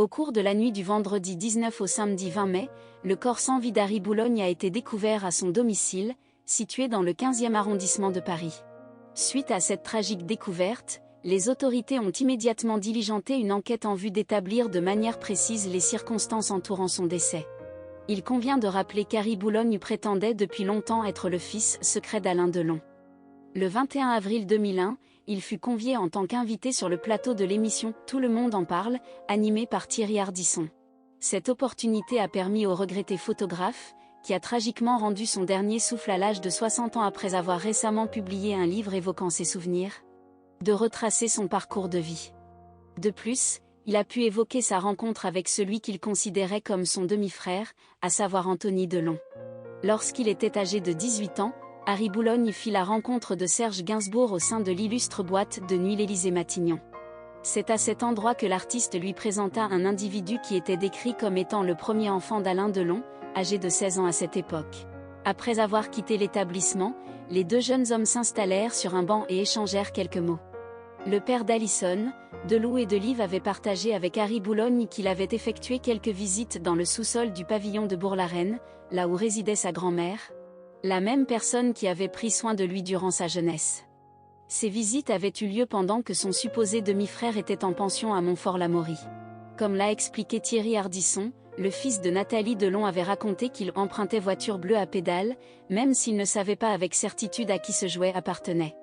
Au cours de la nuit du vendredi 19 au samedi 20 mai, le corps sans vie d'Harry Boulogne a été découvert à son domicile, situé dans le 15e arrondissement de Paris. Suite à cette tragique découverte, les autorités ont immédiatement diligenté une enquête en vue d'établir de manière précise les circonstances entourant son décès. Il convient de rappeler qu'Harry Boulogne prétendait depuis longtemps être le fils secret d'Alain Delon. Le 21 avril 2001, il fut convié en tant qu'invité sur le plateau de l'émission Tout le monde en parle, animée par Thierry Ardisson. Cette opportunité a permis au regretté photographe, qui a tragiquement rendu son dernier souffle à l'âge de 60 ans après avoir récemment publié un livre évoquant ses souvenirs, de retracer son parcours de vie. De plus, il a pu évoquer sa rencontre avec celui qu'il considérait comme son demi-frère, à savoir Anthony Delon. Lorsqu'il était âgé de 18 ans, Harry Boulogne fit la rencontre de Serge Gainsbourg au sein de l'illustre boîte de nuit l'Élysée-Matignon. C'est à cet endroit que l'artiste lui présenta un individu qui était décrit comme étant le premier enfant d'Alain Delon, âgé de 16 ans à cette époque. Après avoir quitté l'établissement, les deux jeunes hommes s'installèrent sur un banc et échangèrent quelques mots. Le père d'Alison, de Lou et de Liv avait partagé avec Harry Boulogne qu'il avait effectué quelques visites dans le sous-sol du pavillon de Bourg-la-Reine, là où résidait sa grand-mère, la même personne qui avait pris soin de lui durant sa jeunesse. Ces visites avaient eu lieu pendant que son supposé demi-frère était en pension à Montfort-l'Amaury. Comme l'a expliqué Thierry Ardisson, le fils de Nathalie Delon avait raconté qu'il empruntait voiture bleue à pédales, même s'il ne savait pas avec certitude à qui ce jouet appartenait.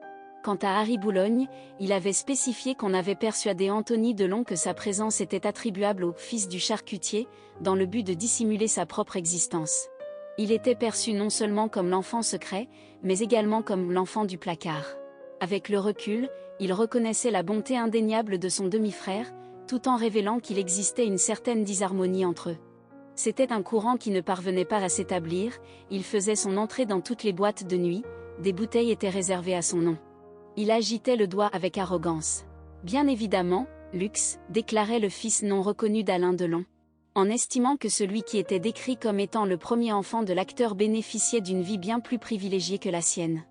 Quant à Harry Boulogne, il avait spécifié qu'on avait persuadé Anthony Delon que sa présence était attribuable au fils du charcutier, dans le but de dissimuler sa propre existence. Il était perçu non seulement comme l'enfant secret, mais également comme l'enfant du placard. Avec le recul, il reconnaissait la bonté indéniable de son demi-frère, tout en révélant qu'il existait une certaine disharmonie entre eux. C'était un courant qui ne parvenait pas à s'établir, il faisait son entrée dans toutes les boîtes de nuit, des bouteilles étaient réservées à son nom. Il agitait le doigt avec arrogance. Bien évidemment, luxe, déclarait le fils non reconnu d'Alain Delon, en estimant que celui qui était décrit comme étant le premier enfant de l'acteur bénéficiait d'une vie bien plus privilégiée que la sienne.